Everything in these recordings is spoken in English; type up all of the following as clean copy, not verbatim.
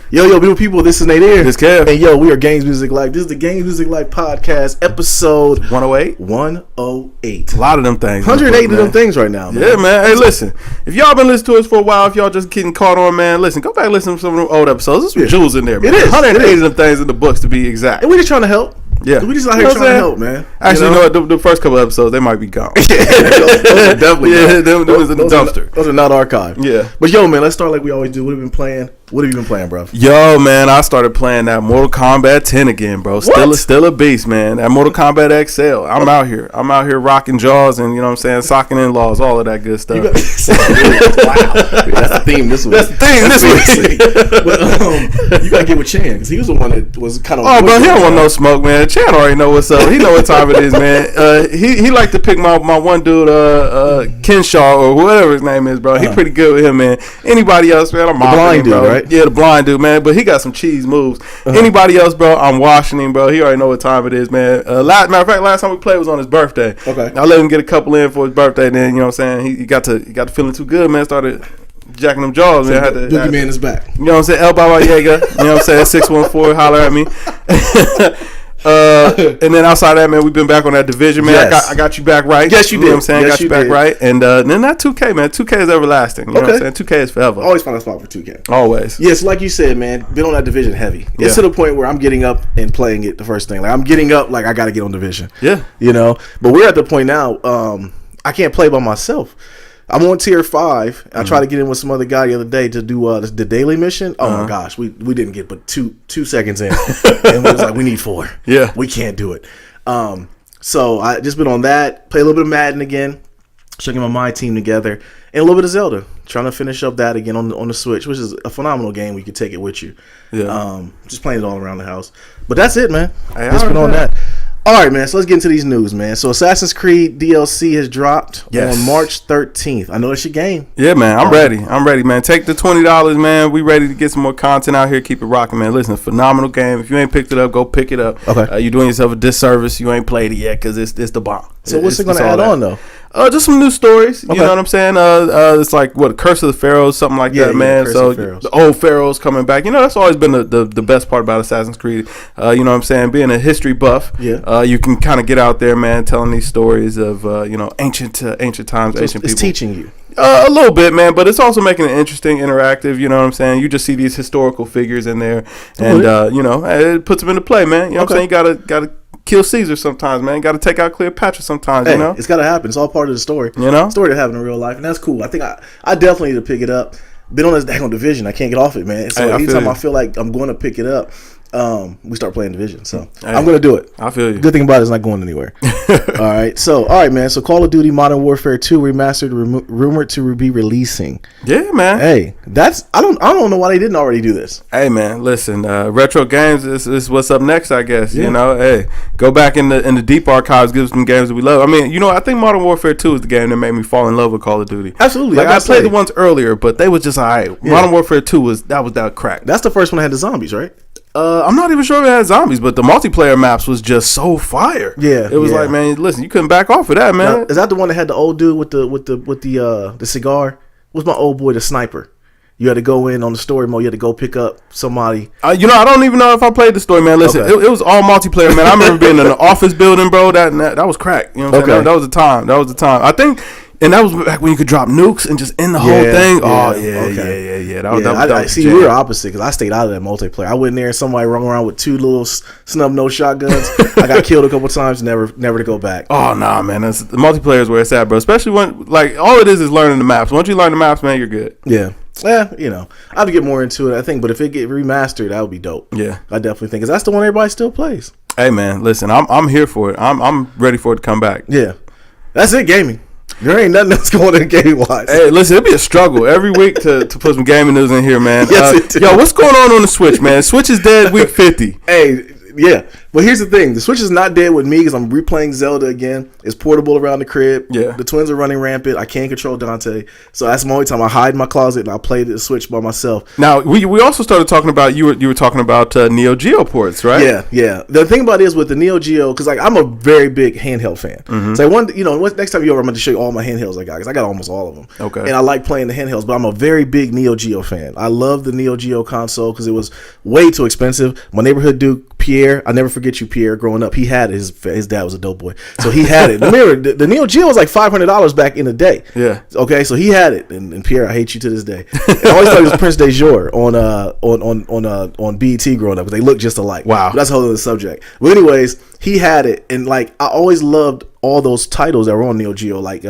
Yo, beautiful people, this is Nate here. This Kev. And yo, we are GamesMusicLyfe. This is the GamesMusicLyfe podcast, episode 108. 108. A lot of them things. 108 of them things right now, man. Yeah, man. Hey, listen. If y'all been listening to us for a while, if y'all just getting caught on, man, listen, go back and listen to some of them old episodes. There's some jewels in there, man. It is. 108 of them things in the books, to be exact. And we just trying to help. Yeah. We just out here trying to help, man. Actually, you know what? The first couple episodes, they might be gone. those are definitely them was in the dumpster. Those are not archived. Yeah. But yo, man, let's start like we always do. What have you been playing? What have you been playing, bro? Yo, man, I started playing that Mortal Kombat 10 again, bro. Still a beast, man. That Mortal Kombat XL. I'm out here rocking jaws and, you know what I'm saying, socking in laws, all of that good stuff. Wow. That's the theme this week. But you got to get with Chan, because he was the one that was kind of... Oh, bro, he don't want no smoke, man. Chan already know what's up. He know what time it is, man. He like to pick my one dude, Kenshaw, or whatever his name is, bro. He pretty good with him, man. Anybody else, man, I'm blind dude, bro. Right? Yeah, the blind dude, man. But he got some cheese moves. Anybody else, bro, I'm washing him, bro. He already know what time it is, man. Matter of fact, last time we played was on his birthday. Okay. I let him get a couple in for his birthday. Then, you know what I'm saying? He got to feeling too good, man. Started jacking them jaws, man. Boogie Man is back. You know what I'm saying? El Baba Yaga. You know what I'm saying? 614, holler at me. And then outside of that, man, we've been back on that division, man. Yes. I got you back right. Yes, you did. You know what I'm saying? Yes, got you back right. And then that 2K, man. 2K is everlasting. You know what I'm saying? 2K is forever. Always find a spot for 2K. Always. Yes, like you said, man, been on that division heavy. Yeah. It's to the point where I'm getting up and playing it the first thing. Like, I'm getting up like I got to get on division. Yeah. You know? But we're at the point now, I can't play by myself. I'm on tier 5. I tried to get in with some other guy the other day to do the daily mission. Oh my gosh, we didn't get but two seconds in, and we was like, we need 4. Yeah, we can't do it. So I just been on that. Play a little bit of Madden again, checking my team together, and a little bit of Zelda. Trying to finish up that again on the Switch, which is a phenomenal game. We could take it with you. Yeah. Just playing it all around the house. But that's it, man. Hey, just been on that. All right, man, so let's get into these news, man. So Assassin's Creed DLC has dropped on March 13th. I know it's your game. Yeah, man, I'm ready, man. Take the $20, man. We ready to get some more content out here. Keep it rocking, man. Listen, phenomenal game. If you ain't picked it up, go pick it up. Okay. You're doing yourself a disservice. You ain't played it yet because it's the bomb. So what's it going to add on, though? Just some new stories. You know what I'm saying? It's like, Curse of the Pharaohs, something like that, man. So the old pharaohs coming back. You know, that's always been the best part about Assassin's Creed. You know what I'm saying? Being a history buff, you can kind of get out there, man, telling these stories of, ancient times, so ancient people. It's teaching you. A little bit, man, but it's also making it interesting, interactive. You know what I'm saying? You just see these historical figures in there, and, it puts them into play, man. You know what I'm saying? You gotta kill Caesar sometimes, man. Got to take out Cleopatra sometimes, you know? It's got to happen. It's all part of the story. You know? Story that happened in real life, and that's cool. I think I definitely need to pick it up. Been on this daggone division. I can't get off it, man. So anytime I feel like I'm going to pick it up, we start playing division. So I'm going to do it. I feel you. Good thing about it is not going anywhere. All right, man. So Call of Duty Modern Warfare 2 remastered rumored to be releasing. Yeah, man. Hey, I don't know why they didn't already do this. Hey, man, listen, retro games is what's up next, I guess. You know, hey, go back in the deep archives, give us some games that we love. I mean, you know, I think Modern Warfare 2 is the game that made me fall in love with Call of Duty. Absolutely. Like, I played the ones earlier, but they was just all right. Yeah. Modern Warfare 2 was that crack. That's the first one that had the zombies, right? I'm not even sure if it had zombies, but the multiplayer maps was just so fire. Yeah, it was like, man, listen, you couldn't back off of that, man. Now, is that the one that had the old dude with the cigar? What's my old boy, the sniper? You had to go in on the story mode. You had to go pick up somebody. I don't even know if I played the story, man. Listen, it was all multiplayer, man. I remember being in an office building, bro. That was crack. You know what I'm saying? That was the time. That was the time. I think. And that was back when you could drop nukes and just end the whole thing. Yeah. That was see, we were opposite because I stayed out of that multiplayer. I went in there and somebody run around with 2 little snub nose shotguns. I got killed a couple times, never to go back. Oh, nah, man. The multiplayer is where it's at, bro. Especially when, like, all it is learning the maps. Once you learn the maps, man, you're good. Yeah. Yeah, you know, I have to get more into it, I think. But if it get remastered, that would be dope. Yeah. I definitely think. Because that's the one everybody still plays. Hey, man, listen, I'm here for it. I'm ready for it to come back. Yeah. That's it, gaming. There ain't nothing that's going on game wise. Hey, listen, it'll be a struggle every week to put some gaming news in here, man. Yes, yo, what's going on the Switch, man? Switch is dead week 50. Hey, yeah. But here's the thing: the Switch is not dead with me because I'm replaying Zelda again. It's portable around the crib. Yeah. The twins are running rampant. I can't control Dante, so that's the only time I hide in my closet and I play the Switch by myself. Now we also started talking about you were talking about Neo Geo ports, right? Yeah. The thing about it is with the Neo Geo, because like I'm a very big handheld fan. Mm-hmm. So next time you over, I'm going to show you all my handhelds I got because I got almost all of them. Okay. And I like playing the handhelds, but I'm a very big Neo Geo fan. I love the Neo Geo console because it was way too expensive. My neighborhood dude Pierre, I never forget you, Pierre. Growing up, he had it. His dad was a dope boy, so he had it. The Neo Geo was like $500 back in the day. Yeah. Okay, so he had it, and Pierre, I hate you to this day. And I always thought he was Prince de Jour on BET growing up, because they look just alike. Wow, but that's a whole other subject. But anyways, he had it, and like I always loved all those titles that were on Neo Geo, like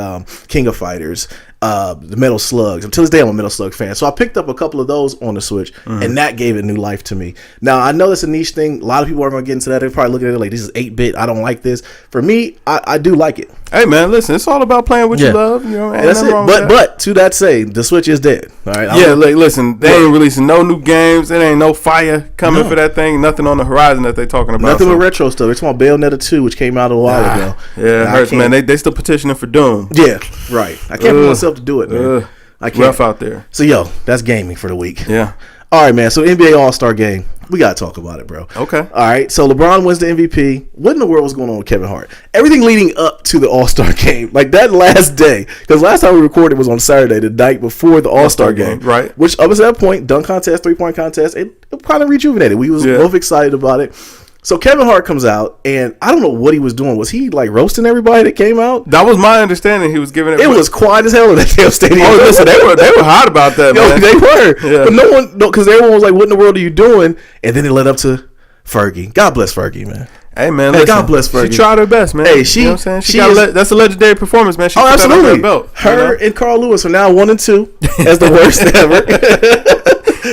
King of Fighters, the Metal Slugs. Until this day, I'm a Metal Slug fan. So I picked up a couple of those on the Switch, and that gave it new life to me. Now, I know that's a niche thing. A lot of people are going to get into that. They're probably looking at it like, this is 8-bit. I don't like this. For me, I do like it. Hey, man, listen, it's all about playing what you love. You know, that's it. But to that say, the Switch is dead. All right. Listen, they ain't releasing no new games. There ain't no fire coming for that thing. Nothing on the horizon that they're talking about. Nothing with retro stuff. They're talking about Bayonetta 2, which came out a while ago. Yeah, it hurts, man. They still petitioning for Doom. Yeah, right. I can't bring myself to do it, man. I can't. Rough out there. So, that's gaming for the week. Yeah. All right, man. So, NBA All-Star Game. We got to talk about it, bro. Okay. All right. So, LeBron wins the MVP. What in the world was going on with Kevin Hart? Everything leading up to the All-Star Game. Like, that last day. Because last time we recorded was on Saturday, the night before the All-Star Game. Right. Which, up to that point, dunk contest, three-point contest, it kind of rejuvenated. We was both excited about it. So Kevin Hart comes out, and I don't know what he was doing. Was he like roasting everybody that came out? That was my understanding. He was giving it. It was quiet as hell in that damn stadium. Oh, listen, they were hot about that, man. They were. Yeah. But because everyone was like, "What in the world are you doing?" And then it led up to Fergie. God bless Fergie, man. Hey, man, listen, God bless Fergie. She tried her best, man. Hey, you know what I'm saying? That's a legendary performance, man. She put absolutely. That on her belt, her and Carl Lewis are now 1 and 2 as the worst ever.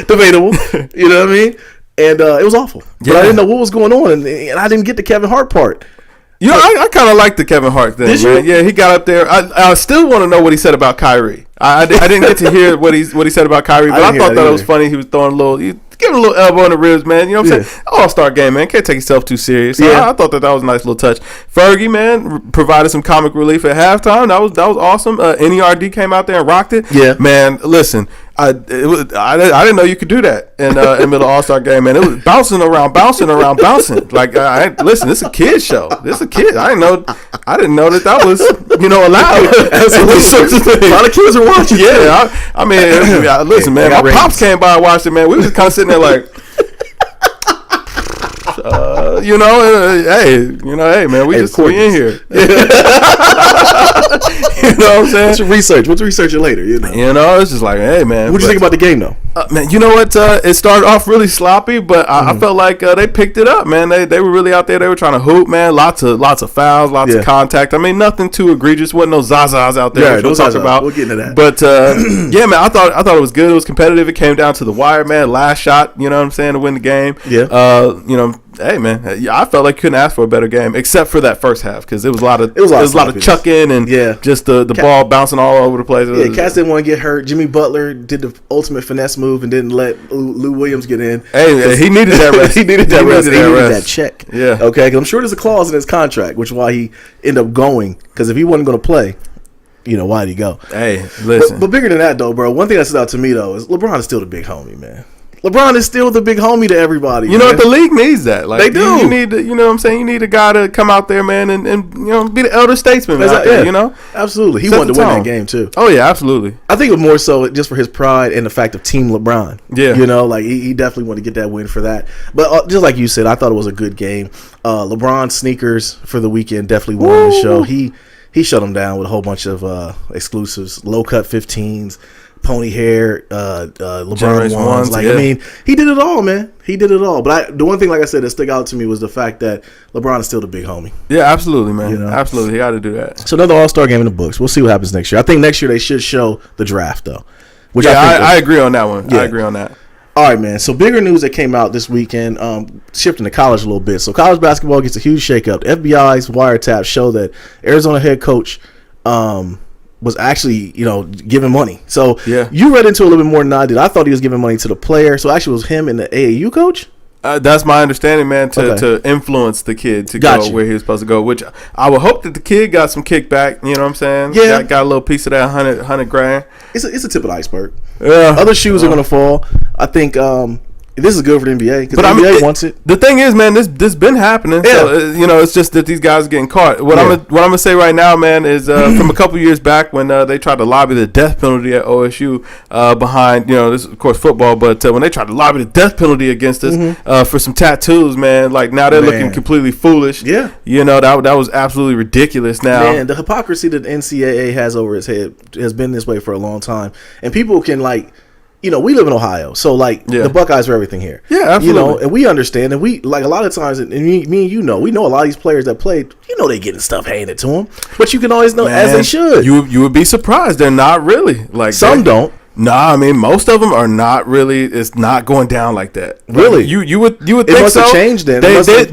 Debatable. You know what I mean? And it was awful. But I didn't know what was going on, and I didn't get the Kevin Hart part. You know, I kind of like the Kevin Hart thing, man. Yeah, he got up there. I still want to know what he said about Kyrie. I didn't get to hear what he said about Kyrie, but I thought that it was funny. He was throwing giving a little elbow in the ribs, man. You know what I'm saying? All-Star game, man. Can't take yourself too serious. So I thought that was a nice little touch. Fergie, man, provided some comic relief at halftime. That was awesome. NERD came out there and rocked it. Yeah, man. Listen, I didn't know you could do that in the middle of All-Star game, man. It was bouncing around. Like, listen, this is a kid's show. This is a kid. I didn't know that was allowed. Absolutely, a lot of kids are watching. Yeah, I mean, listen, man. My pops came by and watched it, man. We was just kind of sitting there like. Hey, man, we in here. You know what I'm saying? What's your research? What's researching later? It's just like, hey, man. What'd you think about the game, though? Man, you know what? It started off really sloppy, but I felt like they picked it up, man. They were really out there. They were trying to hoop, man. Lots of fouls, lots of contact. I mean, nothing too egregious. Wasn't no Zazas out there. We'll talk about. We'll get into that. But yeah, man, I thought it was good. It was competitive. It came down to the wire, man. Last shot, you know what I'm saying, to win the game. Yeah. Hey, man, I felt like you couldn't ask for a better game, except for that first half, because it was a lot of chucking and just the ball bouncing all over the place. Yeah, Cats didn't want to get hurt. Jimmy Butler did the ultimate finesse move and didn't let Lou Williams get in. Hey, he needed that rest. He needed that check. Yeah. Okay, because I'm sure there's a clause in his contract, which is why he ended up going, because if he wasn't going to play, why'd he go? Hey, listen. But bigger than that, though, bro, one thing that stood out to me, though, is LeBron is still the big homie, man. LeBron is still the big homie to everybody. You know what? The league needs that. Like, they do. You need to, you know what I'm saying? You need a guy to come out there, man, and be the elder statesman out there, Absolutely. He wanted to win that game, too. Oh, yeah, absolutely. I think it was more so just for his pride and the fact of Team LeBron. Yeah. He definitely wanted to get that win for that. But just like you said, I thought it was a good game. LeBron sneakers for the weekend definitely won the show. He shut them down with a whole bunch of exclusives, low-cut 15s. Pony hair, LeBron ones. Like, I mean, he did it all, man. He did it all. But the one thing, like I said, that stuck out to me was the fact that LeBron is still the big homie. Yeah, absolutely, man. Absolutely. He got to do that. So another All-Star game in the books. We'll see what happens next year. I think next year they should show the draft, though. Which I agree on that one. Yeah. I agree on that. All right, man. So bigger news that came out this weekend, shifting to college a little bit. So college basketball gets a huge shakeup. The FBI's wiretaps show that Arizona head coach was actually, giving money. So you read into it a little bit more than I did. I thought he was giving money to the player. So actually it was him and the AAU coach? That's my understanding, man. To influence the kid to go where he was supposed to go, which I would hope that the kid got some kickback. You know what I'm saying? Yeah, got a little piece of that 100 grand. It's a tip of the iceberg. Yeah, other shoes are gonna fall. I think. This is good for the NBA because the NBA wants it. The thing is, man, this been happening. Yeah. So, it's just that these guys are getting caught. What I'm gonna say right now, man, is from a couple years back when they tried to lobby the death penalty at OSU behind, this is, of course, football, but when they tried to lobby the death penalty against us for some tattoos, man, like now they're looking completely foolish. Yeah. That was absolutely ridiculous now. Man, the hypocrisy that the NCAA has over its head has been this way for a long time. And people can, we live in Ohio, so the Buckeyes are everything here. Yeah, absolutely. And we understand, and we a lot of times, and me and we know a lot of these players that played, they getting stuff handed to them, but you can always know as they should. You would be surprised they're not really some don't. Nah, I mean most of them are not really. It's not going down like that. Really, you would think it must so. Have changed then.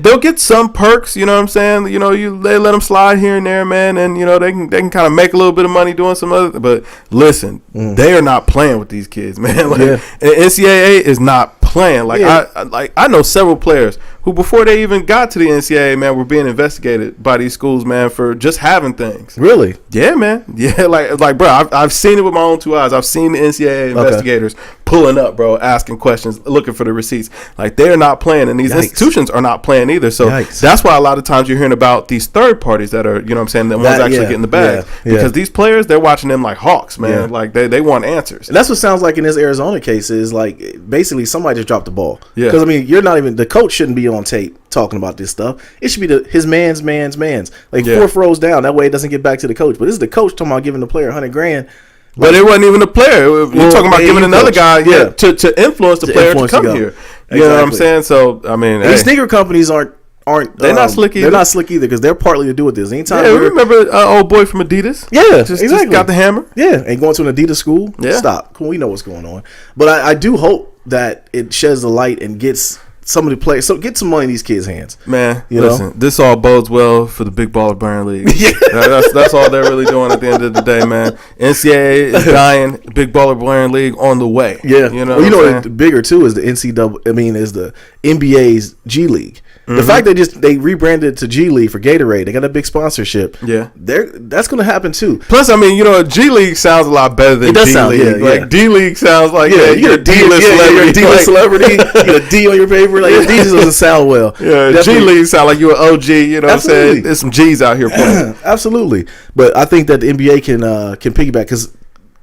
They'll get some perks. You know what I'm saying? They let them slide here and there, man, and they can kind of make a little bit of money doing some other. But listen, they are not playing with these kids, man. NCAA is not playing. I know several players who before they even got to the NCAA, man, were being investigated by these schools, man, for just having things. Really? Yeah, man. Yeah, bro, I've seen it with my own 2 eyes. I've seen the NCAA investigators pulling up, bro, asking questions, looking for the receipts. They're not playing, and these institutions are not playing either. So that's why a lot of times you're hearing about these third parties that are, the ones actually getting the bag. Yeah. Because these players, they're watching them like hawks, man. Yeah. They want answers. And that's what sounds like in this Arizona case is basically somebody just dropped the ball. Yeah. Because you're not even, the coach shouldn't be on tape talking about this stuff. It should be his man's. 4th rows down. That way it doesn't get back to the coach. But this is the coach talking about giving the player $100,000. But it wasn't even a player. You're talking about giving another guy to influence the player to come here. Exactly. You know what I'm saying? So these sneaker companies aren't. They're not slick either. They're not slick either because they're partly to do with this. Anytime remember old boy from Adidas? Yeah, just got the hammer. Yeah, and going to an Adidas school. Yeah, stop. We know what's going on. But I do hope that it sheds the light and gets some of the players. So get some money in these kids' hands. Man, listen, this all bodes well for the Big Baller Burn League. Yeah. That's all they're really doing at the end of the day, man. NCAA is dying. Big Baller Burn League on the way. Yeah. What bigger too is the is the NBA's G League. The fact they rebranded to G League for Gatorade, they got a big sponsorship. Yeah, that's going to happen too. Plus, G League sounds a lot better than D League. D League sounds like you're a D-list celebrity. You're a D-list celebrity. You got a D on your paper. D doesn't sound well. Yeah, definitely. G League sound like you're an OG. You know what I'm saying? There's some G's out here playing. Absolutely, but I think that the NBA can piggyback because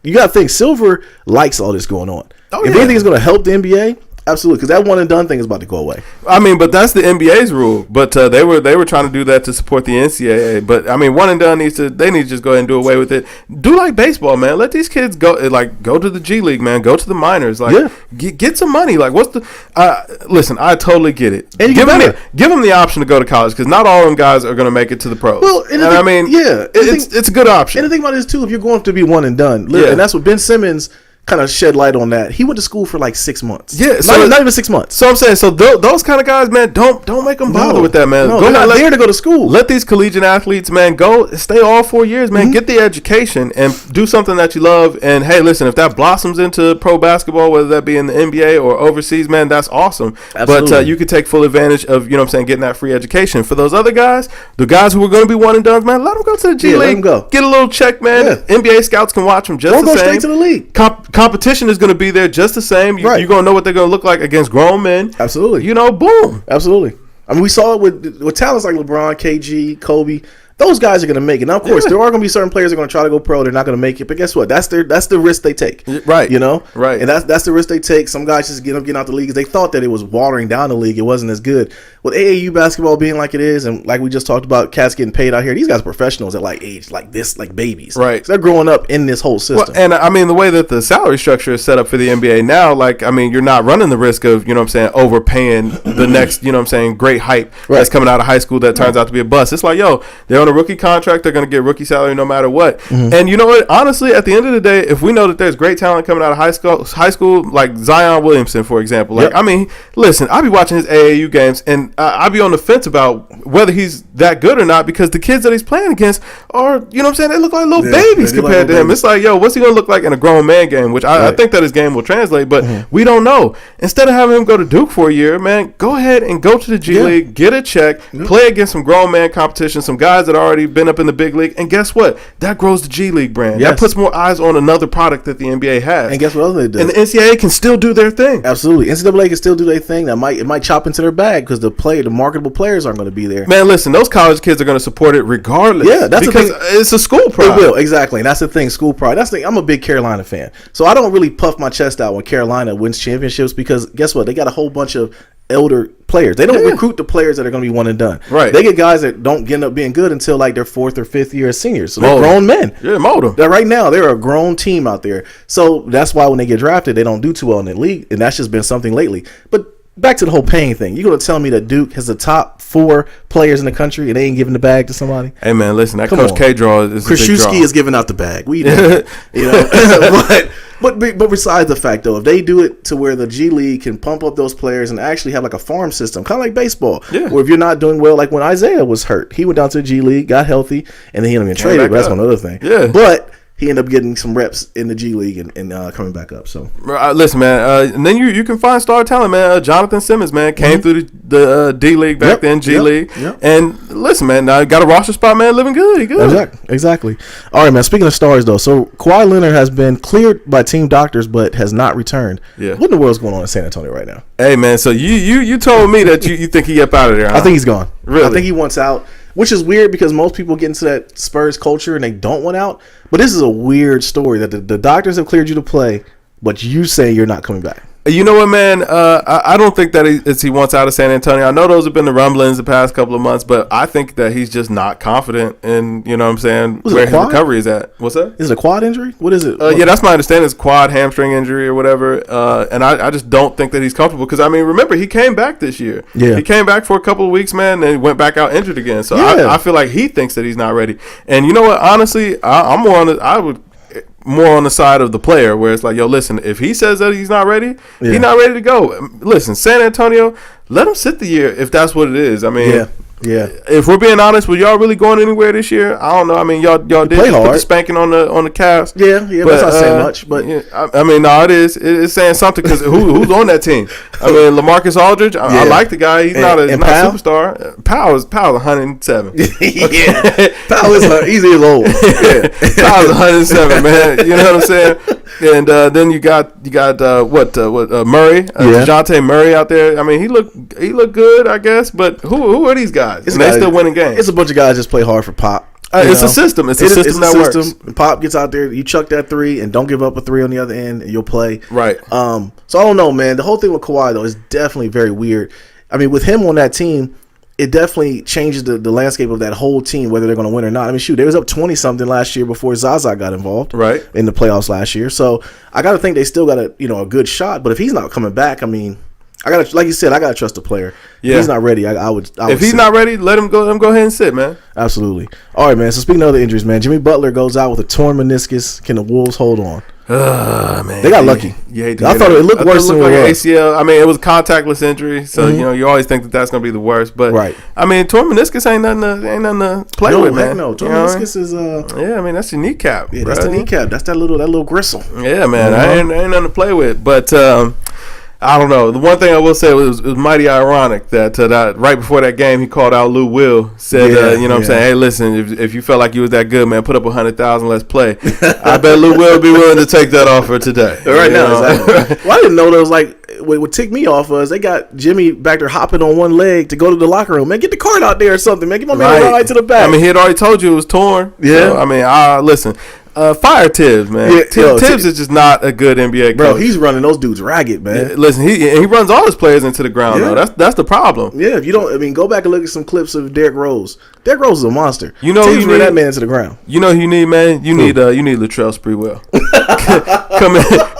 you got to think Silver likes all this going on. If anything is going to help the NBA. Absolutely, because that one and done thing is about to go away. But that's the NBA's rule. But they were trying to do that to support the NCAA. But one and done need to just go ahead and do away with it. Do like baseball, man. Let these kids go to the G League, man. Go to the minors, get some money. What's the? Listen, I totally get it. And give them the option to go to college because not all of them guys are going to make it to the pros. Well, it's a good option. And the thing about it is too, if you're going to be one and done, and that's what Ben Simmons kind of shed light on that. He went to school for 6 months. Yeah, not even 6 months. So I'm saying, those kind of guys, man, don't make them bother with that, man. No, they're not there to go to school. Let these collegiate athletes, man, go stay all 4 years, man. Get the education and do something that you love. And hey, listen, if that blossoms into pro basketball, whether that be in the NBA or overseas, man, that's awesome. Absolutely. But you could take full advantage of getting that free education. For those other guys, the guys who are going to be one and done, man, let them go to the G League. Let them go. Get a little check, man. Yeah. NBA scouts can watch them just the same. Go straight to the league. Competition is going to be there just the same. You're going to know what they're going to look like against grown men. Absolutely. Boom. Absolutely. We saw it with talents like LeBron, KG, Kobe. Those guys are going to make it. Now, of course, there are going to be certain players that are going to try to go pro. They're not going to make it. But guess what? That's the risk they take. Right. Right. And that's the risk they take. Some guys just getting out the league because they thought that it was watering down the league. It wasn't as good. With AAU basketball being like it is, and like we just talked about, cats getting paid out here, these guys are professionals at age like this, like babies. Right. So they're growing up in this whole system. Well, and the way that the salary structure is set up for the NBA now, you're not running the risk of, overpaying the next, great hype that's coming out of high school that turns out to be a bust. It's they're on a rookie contract. They're going to get rookie salary no matter what. Mm-hmm. And you know what? Honestly, at the end of the day, if we know that there's great talent coming out of high school like Zion Williamson, for example. Like, I mean, listen, I be watching his AAU games, and I be on the fence about whether he's that good or not, because the kids that he's playing against are, you know what I'm saying, they look like little babies compared to him. It's like, yo, what's he going to look like in a grown man game? Which I think that his game will translate, but we don't know. Instead of having him go to Duke for a year, man, go ahead and go to the G League, get a check, play against some grown man competition, some guys that already been up in the big league, and guess what? That grows the G League brand. That puts more eyes on another product that the NBA has. And guess what else they do? And the NCAA can still do their thing. Absolutely. NCAA can still do their thing. It might chop into their bag because the marketable players aren't going to be there. Man, listen, those college kids are going to support it regardless. Yeah, that's because it's a school pride. It will, exactly. And that's the thing, school pride. That's the thing. I'm a big Carolina fan. So I don't really puff my chest out when Carolina wins championships, because guess what? They got a whole bunch of elder players. They don't recruit the players that are going to be one and done. Right. They get guys that don't end up being good until like their fourth or fifth year as seniors. So they're grown men. Yeah, mold them. Right now, they're a grown team out there. So that's why when they get drafted, they don't do too well in the league. And that's just been something lately. But back to the whole paying thing. You're going to tell me that Duke has the top 4 players in the country and they ain't giving the bag to somebody? Hey, man, listen, that Coach K draw is a big draw. Krzyzewski is giving out the bag. We know. You know? But besides the fact, though, if they do it to where the G League can pump up those players and actually have like a farm system, kind of like baseball, where if you're not doing well, like when Isaiah was hurt, he went down to the G League, got healthy, and then he ended up getting traded. But that's one other thing. Yeah. But he ended up getting some reps in the G League and coming back up. So listen, man, and then you can find star talent, man. Jonathan Simmons, man, came through the D League back then, G League. And listen, man, I got a roster spot, man, living good. He good. Exactly. All right, man. Speaking of stars, though, so Kawhi Leonard has been cleared by team doctors, but has not returned. Yeah. What in the world's going on in San Antonio right now? Hey, man. So you told me that you think he up out of there. Huh? I think he's gone. Really? I think he wants out. Which is weird because most people get into that Spurs culture and they don't want out. But this is a weird story that the doctors have cleared you to play, but you say you're not coming back. You know what, man? I don't think that he wants out of San Antonio. I know those have been the rumblings the past couple of months, but I think that he's just not confident in, you know what I'm saying, where his recovery is at. What's that? Is it a quad injury? What is it? Yeah, that's my understanding. It's quad hamstring injury or whatever. And I just don't think that he's comfortable because, I mean, remember, he came back this year. Yeah. He came back for a couple of weeks, man, and went back out injured again. So I feel like he thinks that he's not ready. And you know what? Honestly, I'm more on the side of the player, where it's like, yo, listen, if he says that he's not ready, he's not ready to go. Listen, San Antonio, let him sit the year if that's what it is. I mean, if we're being honest, were y'all really going anywhere this year? I don't know. I mean, y'all did put the spanking on the Cavs. Yeah, but that's not saying much. But I mean, no, it is. It's saying something because who's on that team? I mean, LaMarcus Aldridge. I like the guy. He's not a superstar. Powell's 107. Yeah, Powell he's old. Yeah, Powell's 107, man. You know what I'm saying? And then you got Murray, DeJounte Murray out there. I mean, he looked good, I guess. But who are these guys? And they still winning games. It's a bunch of guys just play hard for Pop. It's a system. It's a system that works. Pop gets out there, you chuck that 3 and don't give up a 3 on the other end, and you'll play. Right. So I don't know, man. The whole thing with Kawhi though is definitely very weird. I mean, with him on that team, it definitely changes the landscape of that whole team, whether they're going to win or not. I mean, shoot, they was up 20-something last year before Zaza got involved in the playoffs last year. So I got to think they still got a good shot. But if he's not coming back, I mean, like you said, I got to trust the player. Yeah. If he's not ready, I would if he's not ready, let him go ahead and sit, man. Absolutely. All right, man. So speaking of other injuries, man, Jimmy Butler goes out with a torn meniscus. Can the Wolves hold on? Man, they got lucky. Yeah, I thought it looked worse than like an ACL. I mean, it was a contactless injury, so you always think that that's going to be the worst. But I mean, torn meniscus ain't nothing to play with, man. No, torn meniscus is I mean, that's your kneecap. Yeah, that's the kneecap. That's that little gristle. Yeah, man, ain't nothing to play with. But I don't know. The one thing I will say was it was mighty ironic that right before that game he called out Lou Will, said, what I'm saying, hey, listen, if you felt like you was that good, man, put up 100,000, let's play. I bet Lou Will be willing to take that offer today. Right now, exactly. Well, I didn't know that was like, what ticked me off was they got Jimmy back there hopping on one leg to go to the locker room. Man, get the card out there or something, man. Get my man right to the back. I mean, he had already told you it was torn. Yeah. So, I mean, listen. Fire Tibbs, man. Yeah, Tibbs is just not a good NBA coach. Bro, he's running those dudes ragged, man. Yeah, listen, he runs all his players into the ground, though. That's the problem. Yeah, if you don't, I mean, go back and look at some clips of Derrick Rose. Derrick Rose is a monster. You know, Tibbs ran that man into the ground. You know who you need, man? You need Latrell Sprewell.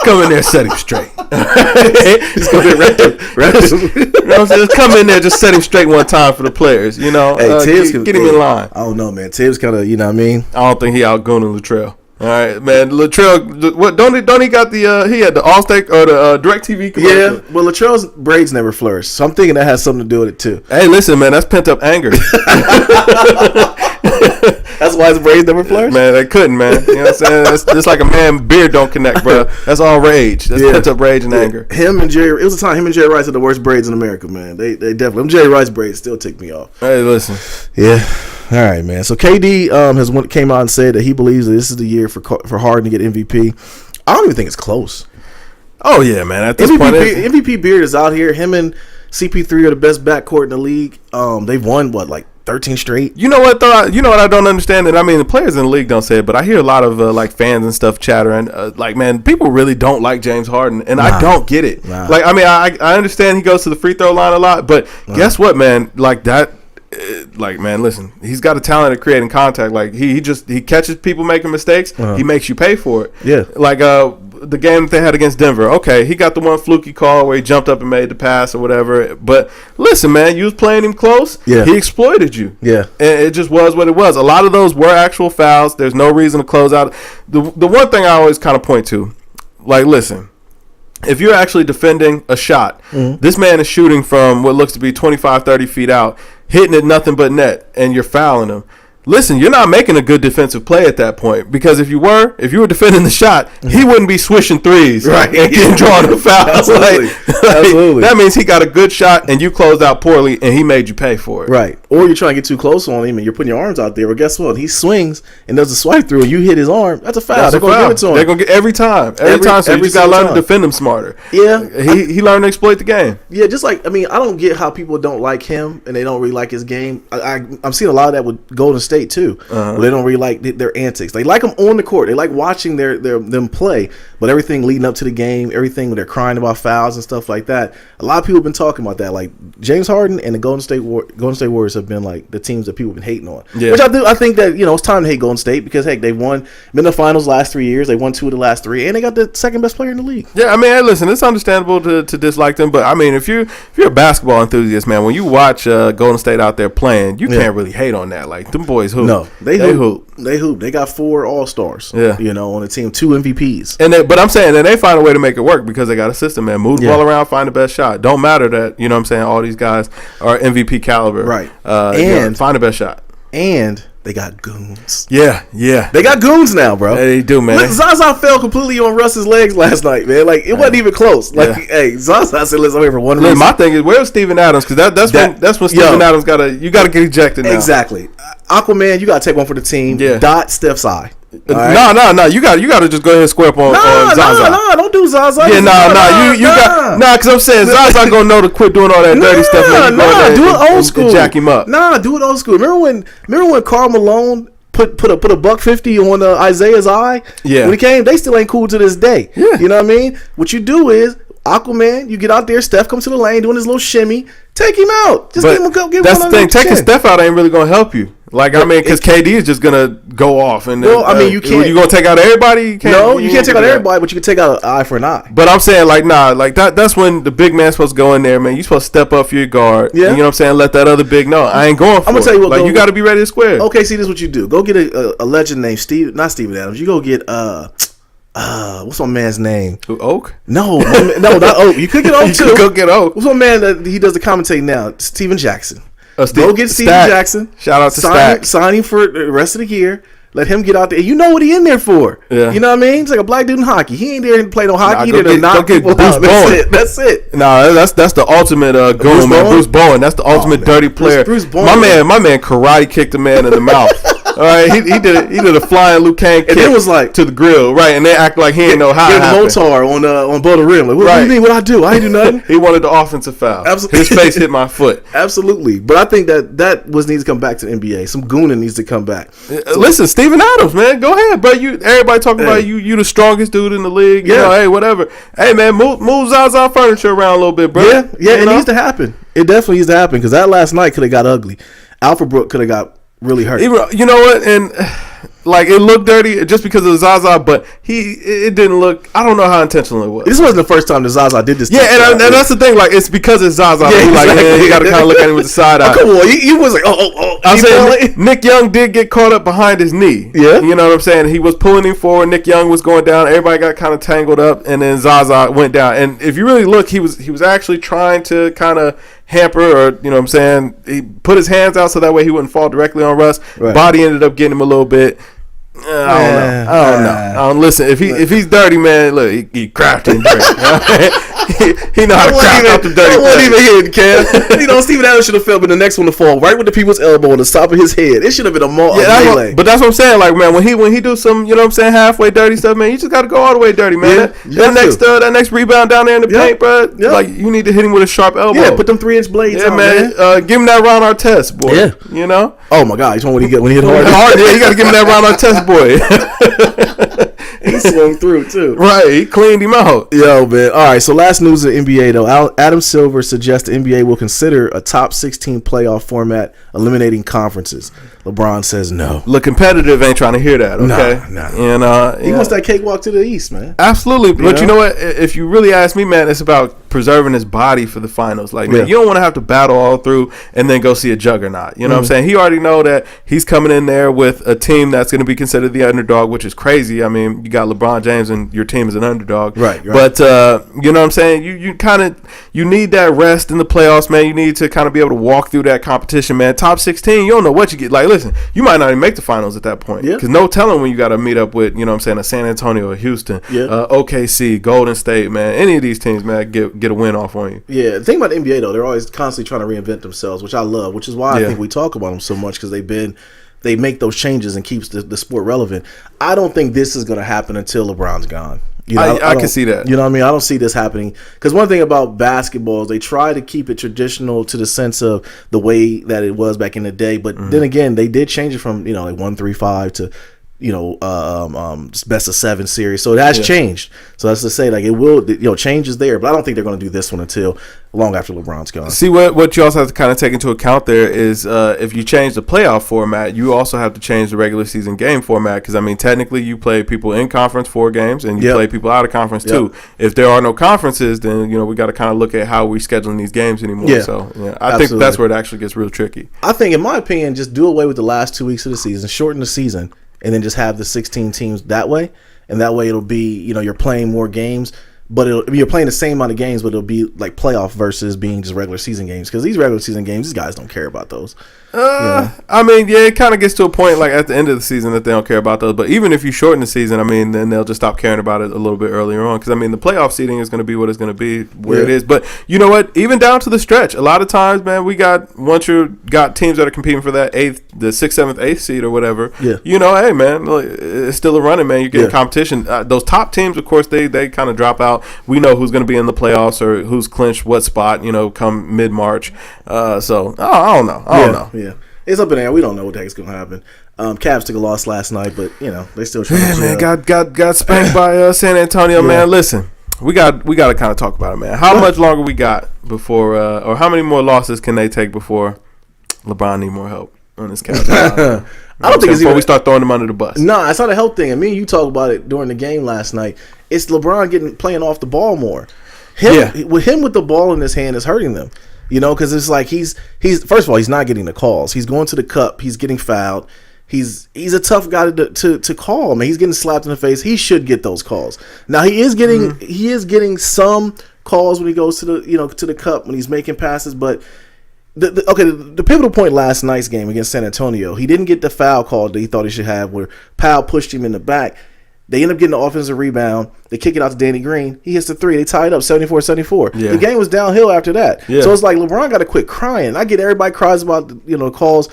come in there, set him straight. Just come in, right. You know what I'm saying? Just come in there, just set him straight one time for the players. You know, Tibbs get him in line. I don't know, man. Tibbs kind of, you know what I mean. I don't think he outgunning Latrell. All right, man. Latrell, what don't he got the he had the Allstate or the DirecTV commercial? Yeah, well, Latrell's braids never flourished, so I'm thinking that has something to do with it too. Hey, listen, man, that's pent up anger. That's why his braids never flourished? Man, they couldn't, man. You know what I'm saying? That's just like a man beard don't connect, bro. That's all rage. That's pent up rage and anger. Him and Jerry, it was a time him and Jerry Rice had the worst braids in America, man. They definitely, them Jerry Rice braids still tick me off. Hey, listen. Yeah. All right, man. So KD came out and said that he believes that this is the year for Harden to get MVP. I don't even think it's close. Oh yeah, man. At this point, MVP beard is out here. Him and CP3 are the best backcourt in the league. They've won 13 straight. You know what though? You know what I don't understand, and I mean the players in the league don't say it, but I hear a lot of like fans and stuff chattering. Man, people really don't like James Harden, and I don't get it. Like, I mean, I understand he goes to the free throw line a lot, but guess what, man? Like that. Like, man, listen, he's got a talent at creating contact. Like he catches people making mistakes. He makes you pay for it. Yeah. Like the game that they had against Denver. Okay, he got the one fluky call where he jumped up and made the pass or whatever. But listen, man, you was playing him close. Yeah. He exploited you. Yeah. And it just was what it was. A lot of those were actual fouls. There's no reason to close out. The one thing I always kind of point to, like, listen, if you're actually defending a shot, this man is shooting from what looks to be 25, 30 feet out, hitting it nothing but net, and you're fouling him. Listen, you're not making a good defensive play at that point, because if you were defending the shot, he wouldn't be swishing threes, right, and getting drawn to fouls. Absolutely. Absolutely. That means he got a good shot and you closed out poorly and he made you pay for it. Right. Or you're trying to get too close on him and you're putting your arms out there. Well, guess what? He swings and does a swipe through and you hit his arm. That's a foul. They're going to give it to him. They're going to get every time. Every time. So you just got to learn to defend him smarter. Yeah. He learned to exploit the game. Yeah, just like, I mean, I don't get how people don't like him and they don't really like his game. I'm seeing a lot of that with Golden State too. Where they don't really like their antics. They like him on the court. They like watching them play. But everything leading up to the game, everything when they're crying about fouls and stuff like that, a lot of people have been talking about that. Like James Harden and the Golden State Warriors have been like the teams that people have been hating on. Yeah. Which I think that, it's time to hate Golden State because, heck, they've been in the finals last 3 years. They won 2 of the last 3, and they got the second best player in the league. Yeah, I mean, hey, listen, it's understandable to dislike them, but I mean, if you're a basketball enthusiast, man, when you watch Golden State out there playing, you can't really hate on that. Like, them boys hoop. No, they hoop. They hoop. They got 4 All-Stars. Yeah. On the team, 2 MVPs. But I'm saying that they find a way to make it work because they got a system, man. Move the ball around, find the best shot. Don't matter that, what I'm saying, all these guys are MVP caliber. Right. And find the best shot. And they got goons. Yeah. They got goons now, bro. They do, man. Look, Zaza fell completely on Russ's legs last night, man. Like, it wasn't even close. Like, hey, Zaza said, "Let's over for one reason." My thing is, where's Steven Adams? Because that's when Steven Adams got to get ejected now. Exactly. Aquaman, you got to take one for the team. Yeah. Dot Steph's eye. Right. No. You got to just go ahead and square up on Zaza. No, don't do Zaza. Yeah, because I'm saying Zaza gonna know to quit doing all that dirty stuff. Do it old school. Jack him up. Do it old school. Remember when Karl Malone put a $150 on Isaiah's eye? Yeah. When he came, they still ain't cool to this day. Yeah. You know what I mean? What you do is Aquaman, you get out there. Steph comes to the lane doing his little shimmy. Take him out. Just give him that's the thing. Taking Steph out ain't really gonna help you. Like, I mean, because KD is just gonna go off, and you can't. You gonna take out everybody? You can't take out everybody, but you can take out an eye for an eye. But I'm saying, like, that's when the big man's supposed to go in there, man. You supposed to step up for your guard. Yeah. You know what I'm saying? Let that other big know. I ain't going for it. I'm gonna tell you what. You got to be ready to square. Okay, see, this is what you do. Go get a legend named not Steven Adams. You go get what's my man's name? Oak? No, not Oak. You could get Oak too. Go get Oak. What's my man that he does the commentating now? Steven Jackson. Go get Steven Jackson. Shout out to Stack. Sign him for the rest of the year. Let him get out there. You know what he in there for. Yeah. You know what I mean? He's like a black dude in hockey. He ain't there to play no hockey. He there to knock people out. That's it. No, that's the ultimate goon, man. Bruce Bowen. That's the ultimate dirty player. Bruce Bowen. My man karate kicked a man in the mouth. All right, he did a flying Liu Kang kick, and it was like to the grill, right? And they act like he didn't know how. He had Motar on Boulder Rim. Like, what do you mean? What I do? I ain't do nothing. He wanted the offensive foul. Absolutely. His face hit my foot. Absolutely, but I think that needs to come back to the NBA. Some gooning needs to come back. Listen, Steven Adams, man, go ahead, bro. Everybody talking about you the strongest dude in the league. Yeah. Hey, whatever. Hey, man, move Zaza furniture around a little bit, bro. Yeah. It needs to happen. It definitely needs to happen because that last night could have got ugly. Alfred Brook could have got really hurt. You know what? And like it looked dirty just because of the Zaza, but it didn't look. I don't know how intentional it was. This wasn't the first time the Zaza did this. Yeah, and that's the thing. Like it's because it's Zaza. Yeah, like you got to kind of look at him with the side eye. Come on, he was like, oh. I'm saying Nick Young did get caught up behind his knee. Yeah, you know what I'm saying. He was pulling him forward. Nick Young was going down. Everybody got kind of tangled up, and then Zaza went down. And if you really look, he was actually trying to kind of hamper, or you know what I'm saying, he put his hands out so that way he wouldn't fall directly on Russ. Right. Body ended up getting him a little bit. I don't know. Listen, if he's dirty, man, look, he crafty and dirty. he know how to craft out the dirty. I wasn't even hitting, Cam. You know, Steven Adams should have fell, but the next one to fall right with the people's elbow on the top of his head. It should have been a melee. But that's what I'm saying. Like, man, when he do some, you know what I'm saying, halfway dirty stuff, man, you just got to go all the way dirty, man. Yeah, that next rebound down there in the paint, bro. Yeah. Like, you need to hit him with a sharp elbow. Yeah, put them 3-inch blades on, man. Give him that Ron Artest, boy. Yeah. You know? Oh, my God. When he hit hard. Yeah, you got to give him that Ron Artest, boy. He swung through too. Right, he cleaned him out. Yo, man. All right, so last news in the NBA though. Adam Silver suggests the NBA will consider a top 16 playoff format, eliminating conferences. LeBron says no. Look, competitive ain't trying to hear that, okay? Nah. And he wants that cakewalk to the East, man. Absolutely. But you know what? If you really ask me, man, it's about preserving his body for the finals. Like, man, you don't want to have to battle all through and then go see a juggernaut. You know what I'm saying? He already know that he's coming in there with a team that's going to be considered the underdog, which is crazy. I mean, you got LeBron James and your team is an underdog. Right. But, you know what I'm saying? You need that rest in the playoffs, man. You need to kind of be able to walk through that competition, man. Top 16, you don't know what you get. Like, listen, you might not even make the finals at that point. Because no telling when you got to meet up with, you know what I'm saying, a San Antonio or Houston, OKC, Golden State, man. Any of these teams, man, get a win off on you. Yeah, the thing about the NBA, though, they're always constantly trying to reinvent themselves, which I love, which is why I think we talk about them so much, because they make those changes and keeps the sport relevant. I don't think this is going to happen until LeBron's gone. You know, I can see that. You know what I mean? I don't see this happening. Because one thing about basketball is they try to keep it traditional to the sense of the way that it was back in the day. But then again, they did change it from, like 1-3-5 to, best of 7 series. So it has changed. So that's to say, like, it will, change is there. But I don't think they're going to do this one until long after LeBron's gone. See, what you also have to kind of take into account there is if you change the playoff format, you also have to change the regular season game format. Because, I mean, technically you play people in conference 4 games and you play people out of conference 2. If there are no conferences, then, we got to kind of look at how we're scheduling these games anymore. Yeah. So, I think that's where it actually gets real tricky. I think, in my opinion, just do away with the last 2 weeks of the season, shorten the season, and then just have the 16 teams that way. And that way it'll be, you're playing more games, but you're playing the same amount of games, but it'll be like playoff versus being just regular season games. Because these regular season games, these guys don't care about those. I mean, it kind of gets to a point like at the end of the season that they don't care about those. But even if you shorten the season, I mean, then they'll just stop caring about it a little bit earlier on. Because, I mean, the playoff seeding is going to be what it's going to be, where it is. But you know what? Even down to the stretch, a lot of times, man, once you got teams that are competing for that 6th, 7th, 8th seed or whatever, hey, man, it's still a running, man. You're getting competition. Those top teams, of course, they kind of drop out. We know who's going to be in the playoffs or who's clinched what spot, come mid-March. So, I don't know. Yeah, it's up in the air. We don't know what the heck's going to happen. Cavs took a loss last night, but they still trying to. Man, got spanked by San Antonio. Man, listen, we got to kind of talk about it, man. How much longer we got before, or how many more losses can they take before LeBron need more help on this Cavs? I don't think it's before we start throwing him under the bus. No, it's not a health thing. And me and you talked about it during the game last night. It's LeBron playing off the ball more. With the ball in his hand is hurting them. Because it's like he's first of all, he's not getting the calls. He's going to the cup. He's getting fouled. He's a tough guy to call. I mean, he's getting slapped in the face. He should get those calls. Now he is getting some calls when he goes to the cup when he's making passes. But the pivotal point last night's game against San Antonio, he didn't get the foul call that he thought he should have, where Powell pushed him in the back. They end up getting the offensive rebound. They kick it out to Danny Green. He hits the 3. They tie it up 74-74. Yeah. The game was downhill after that. Yeah. So it's like LeBron got to quit crying. I get everybody cries about calls.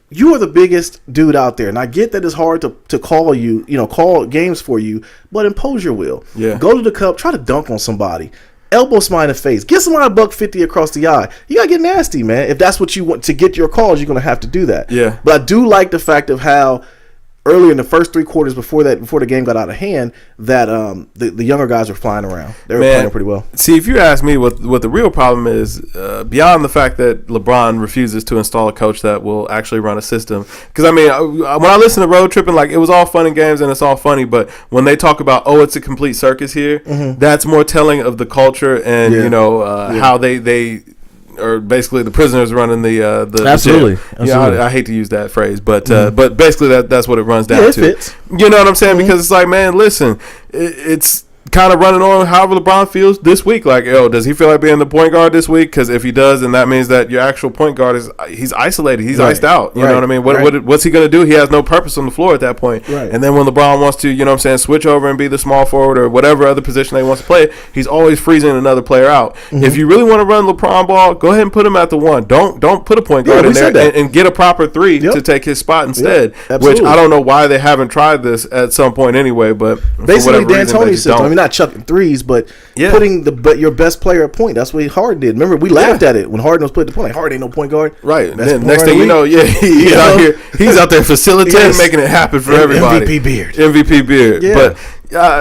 You are the biggest dude out there, and I get that it's hard to call you, call games for you, but impose your will. Yeah. Go to the cup, try to dunk on somebody. Elbow somebody in the face. Get somebody $150 across the eye. You got to get nasty, man. If that's what you want to get your calls, you're going to have to do that. Yeah. But I do like the fact of how early in the first 3 quarters before the game got out of hand, that the younger guys were flying around. They were playing pretty well. See, if you ask me what the real problem is, beyond the fact that LeBron refuses to install a coach that will actually run a system, because I mean, when I listen to Road Tripping, like, it was all fun and games and it's all funny, but when they talk about, it's a complete circus here, that's more telling of the culture and how they or basically the prisoners running the absolutely. Gym. I hate to use that phrase, but basically that's what it runs down to. Fits. You know what I'm saying? Because it's like, man, listen, it's kind of running on however LeBron feels this week. Like, does he feel like being the point guard this week? Because if he does, then that means that your actual point guard he's isolated. He's iced out. You know what I mean? What's he going to do? He has no purpose on the floor at that point. Right. And then when LeBron wants to, switch over and be the small forward or whatever other position they want to play, he's always freezing another player out. If you really want to run LeBron ball, go ahead and put him at the 1. Don't put a point guard in there and get a proper 3 to take his spot instead. Which I don't know why they haven't tried this at some point anyway. But basically, D'Antoni said, I mean, not chucking threes, but putting your best player at point. That's what Harden did. Remember, we laughed at it when Harden was put at the point. Like, Harden ain't no point guard. Right. And then next thing you know, he's out here. He's out there facilitating, making it happen for everybody. MVP beard. Yeah. But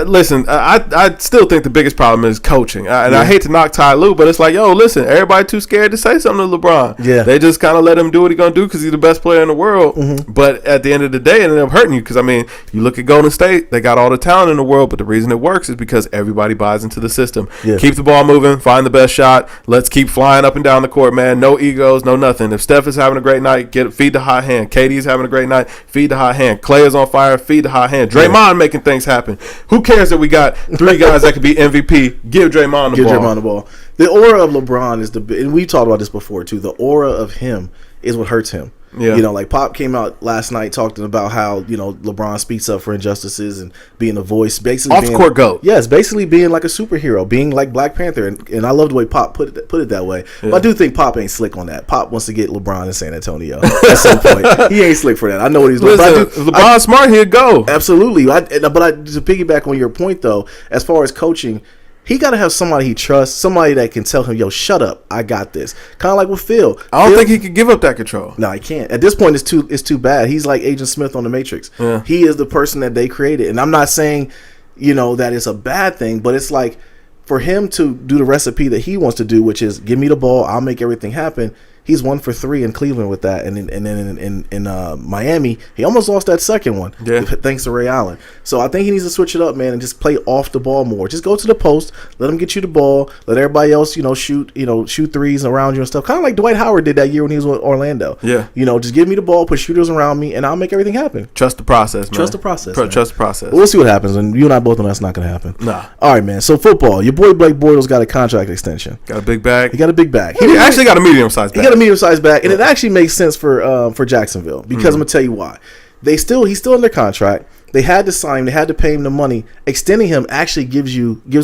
listen, I still think the biggest problem is coaching. And I hate to knock Ty Lue, but it's like, listen, everybody too scared to say something to LeBron. Yeah. They just kind of let him do what he's going to do because he's the best player in the world. But at the end of the day, it ended up hurting you because, I mean, you look at Golden State, they got all the talent in the world, but the reason it works is because everybody buys into the system. Yeah. Keep the ball moving, find the best shot. Let's keep flying up and down the court, man. No egos, no nothing. If Steph is having a great night, feed the hot hand. KD is having a great night, feed the hot hand. Clay is on fire, feed the hot hand. Draymond making things happen. Who cares that we got 3 guys that could be MVP? Give Draymond the ball. The aura of LeBron is and we talked about this before too. The aura of him is what hurts him. Yeah. Like Pop came out last night talking about how, LeBron speaks up for injustices and being a voice, basically off the court goat. Yes, basically being like a superhero, being like Black Panther, and I love the way Pop put it that way. Yeah. But I do think Pop ain't slick on that. Pop wants to get LeBron in San Antonio at some point. He ain't slick for that. I know what he's doing. LeBron's smart, he'd go. Absolutely. But to piggyback on your point though, as far as coaching, he got to have somebody he trusts, somebody that can tell him, yo, shut up, I got this. Kind of like with Phil. I don't think he could give up that control. No, he can't. At this point, it's too bad. He's like Agent Smith on The Matrix. Yeah. He is the person that they created. And I'm not saying, that it's a bad thing, but it's like for him to do the recipe that he wants to do, which is give me the ball, I'll make everything happen. He's 1 for 3 in Cleveland with that, and then in Miami, he almost lost that second one, thanks to Ray Allen. So I think he needs to switch it up, man, and just play off the ball more. Just go to the post, let him get you the ball, let everybody else, shoot threes around you and stuff. Kind of like Dwight Howard did that year when he was with Orlando. Yeah, just give me the ball, put shooters around me, and I'll make everything happen. Trust the process, man. Trust the process. Trust the process. Well, we'll see what happens, and you and I both know that's not going to happen. Nah. All right, man. So football, your boy Blake Bortles got a contract extension. Got a big bag. He got a big bag. He actually got a medium-sized bag. He got a medium-sized bag. And it actually makes sense for Jacksonville because I'm gonna tell you why. He's still under contract. They had to sign him. They had to pay him the money. Extending him actually gives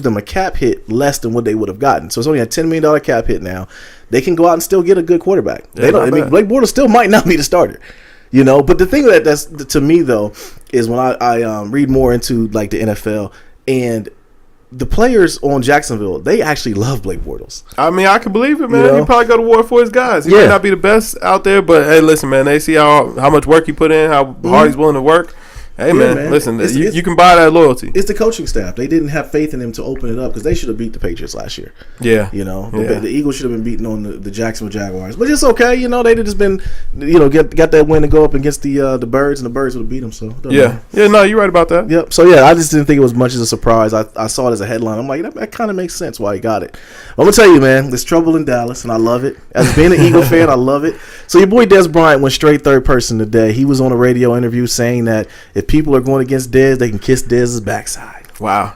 them a cap hit less than what they would have gotten. So it's only a $10 million cap hit now. They can go out and still get a good quarterback. Yeah, Blake Bortles still might not be the starter. But the thing that's to me though is when I read more into like the NFL and the players on Jacksonville, they actually love Blake Bortles. I mean, I can believe it, man. He probably go to war for his guys. He might not be the best out there, but hey, listen, man, they see how much work he put in, how hard he's willing to work. Hey, man, listen, you can buy that loyalty. It's the coaching staff. They didn't have faith in him to open it up because they should have beat the Patriots last year. Yeah. The Eagles should have been beating on the Jacksonville Jaguars. But it's okay. They'd have just been, got that win to go up against the Birds, and the Birds would have beat them. So, yeah. Yeah, no, you're right about that. Yep. So, yeah, I just didn't think it was much as a surprise. I saw it as a headline. I'm like, that kind of makes sense why he got it. I'm going to tell you, man, there's trouble in Dallas, and I love it. As being an Eagle fan, I love it. So, your boy Des Bryant went straight third person today. He was on a radio interview saying that if people are going against Dez, they can kiss Dez's backside. Wow.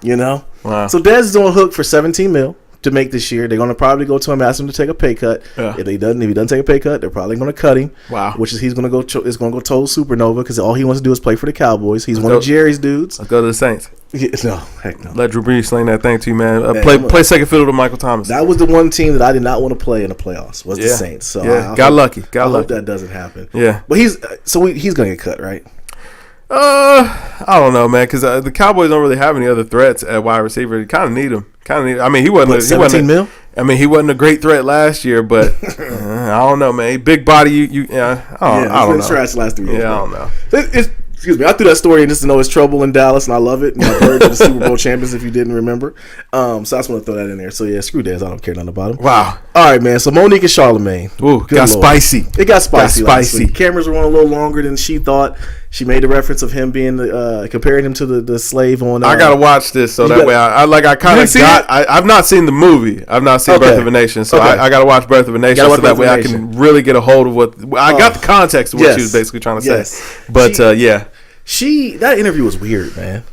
Wow. So Dez is on hook for $17 million to make this year. They're going to probably go to him, ask him to take a pay cut. Yeah. If he doesn't take a pay cut, they're probably going to cut him. Wow. He's going to go total supernova because all he wants to do is play for the Cowboys. He's one of Jerry's dudes. Let's go to the Saints. Yeah, no, heck no. Let Drew Brees sling that thing to you, man. Play second fiddle to Michael Thomas. That was the one team that I did not want to play in the playoffs. Was the Saints. So I got lucky. I hope that doesn't happen. Yeah. But he's going to get cut, right? I don't know, man, because the Cowboys don't really have any other threats at wide receiver. You kind of need him. I mean, he wasn't. $17 million? I mean, he wasn't a great threat last year, but I don't know, man. Big body, I don't know. Trash the last 3 years. Yeah, I don't know. Excuse me. I threw that story in just to know it's trouble in Dallas, and I love it. Birds are the Super Bowl champions, if you didn't remember. So I just want to throw that in there. So yeah, screw Dez. I don't care nothing about him. Wow. All right, man. So Monique and Charlemagne. Ooh, got spicy. It got spicy. Cameras were on a little longer than she thought. She made the reference of him being comparing him to the slave on. I gotta watch this so that way I kind of got. I've not seen the movie. I've not seen Birth of a Nation, so I gotta watch Birth of a Nation so that way I can really get a hold of what I got the context of what she was basically trying to say. But yeah. That interview was weird, man.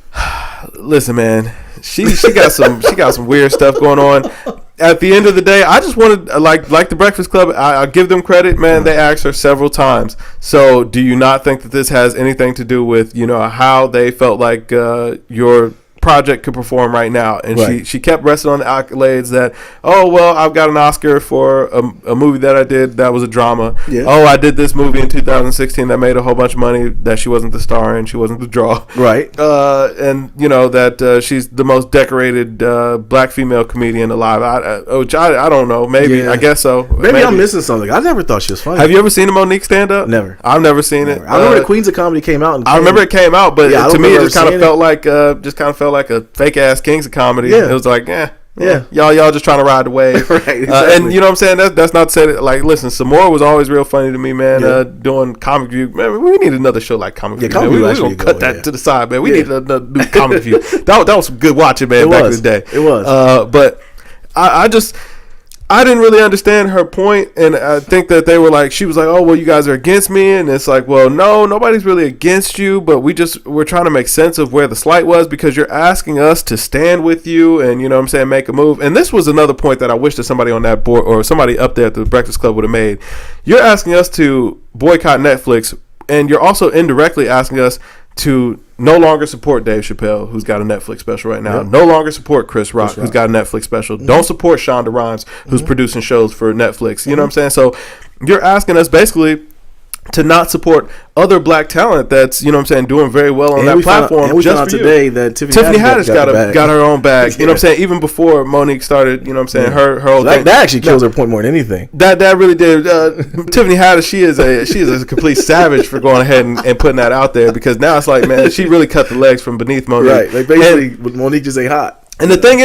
Listen, man, she got some weird stuff going on. At the end of the day, I just wanted like the Breakfast Club. I give them credit, man. They asked her several times. So, do you not think that this has anything to do with how they felt like your project could perform right now? And she kept resting on the accolades that, oh well, I've got an Oscar for a movie that I did that was a drama. Yeah. Oh, I did this movie in 2016 that made a whole bunch of money that she wasn't the star in, she wasn't the draw. Right. And that she's the most decorated black female comedian alive. I don't know. Maybe I guess so. Maybe I'm missing something. I never thought she was funny. Have you ever seen a Monique stand up? Never. I've never seen it. I remember the Queens of Comedy came out. I remember it came out, but to me it just kind of felt like a fake ass Kings of Comedy. Yeah. It was like, y'all just trying to ride the wave. Right, exactly. And you know what I'm saying? That's not to say that, like, listen, Samora was always real funny to me, man. Doing Comic View. Man, we need another show like Comic View. Comic View. We're going to cut that to the side, man. We need another new Comic View. That was some good watching, man, back in the day. It was. But I didn't really understand her point, and I think that they were like, she was like, oh, well, you guys are against me, and it's like, well, no, nobody's really against you, but we're trying to make sense of where the slight was, because you're asking us to stand with you and, make a move. And this was another point that I wish that somebody on that board or somebody up there at the Breakfast Club would have made. You're asking us to boycott Netflix, and you're also indirectly asking us to no longer support Dave Chappelle, who's got a Netflix special right now. Yep. No longer support Chris Rock, who's got a Netflix special. Mm-hmm. Don't support Shonda Rhimes, who's producing shows for Netflix. You know what I'm saying? So you're asking us basically to not support other black talent that's, doing very well on that platform. And we found today that Tiffany Haddish got her own bag. You know what I'm saying? Even before Monique started, her whole thing. That actually kills her point more than anything. That really did. Tiffany Haddish, she is a complete savage for going ahead and putting that out there, because now it's like, man, she really cut the legs from beneath Monique. Right. Like basically, Monique just ain't hot. And the thing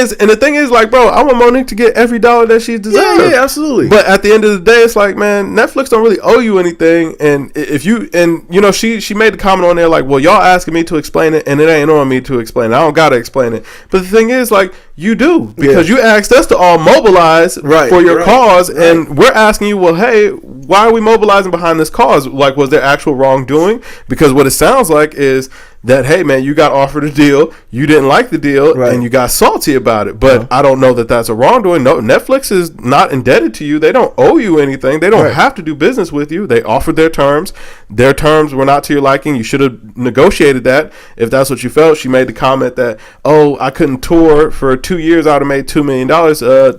is, like, bro, I want Monique to get every dollar that she deserves. Yeah, absolutely. But at the end of the day, it's like, man, Netflix don't really owe you anything. And if you, she made the comment on there like, well, y'all asking me to explain it, and it ain't on me to explain it. I don't gotta explain it. But the thing is, like, you do, because you asked us to all mobilize for your cause, and we're asking you, well, hey, why are we mobilizing behind this cause? Like, was there actual wrongdoing? Because what it sounds like is that, hey, man, you got offered a deal, you didn't like the deal, and you got salty about it. But I don't know that that's a wrongdoing. No, Netflix is not indebted to you. They don't owe you anything. They don't have to do business with you. They offered their terms. Their terms were not to your liking. You should have negotiated that if that's what you felt. She made the comment that, oh, I couldn't tour for 2 years. I would have made $2 million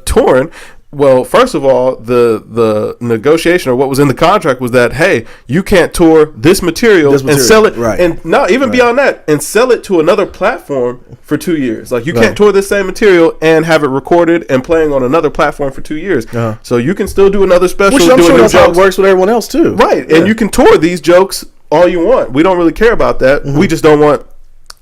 touring. Well, first of all, the negotiation or what was in the contract was that, hey, you can't tour this material and sell it, and not even beyond that, and sell it to another platform for 2 years. Like, you can't tour this same material and have it recorded and playing on another platform for 2 years. So you can still do another special. Which I'm sure that's how it works with everyone else too. Right, and you can tour these jokes all you want. We don't really care about that. We just don't want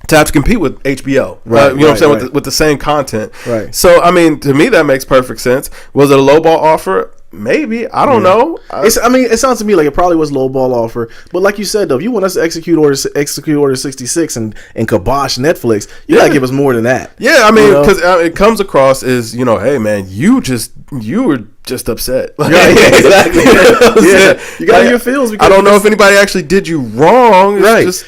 to have to compete with HBO, you know what I'm saying, with the same content. Right. So, I mean, to me, that makes perfect sense. Was it a lowball offer? Maybe. I don't know. It sounds to me like it probably was lowball offer. But like you said, though, if you want us to execute Order 66 and kibosh Netflix, you got to give us more than that. Yeah, I mean, because it comes across as, hey, man, you were just upset. Exactly. You got your feels. I don't know if anybody actually did you wrong. Because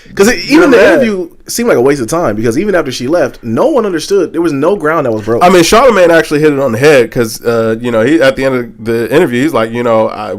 even the interview seemed like a waste of time, because even after she left, no one understood. There was no ground that was broken. I mean, Charlemagne actually hit it on the head, because he at the end of the interview, he's like,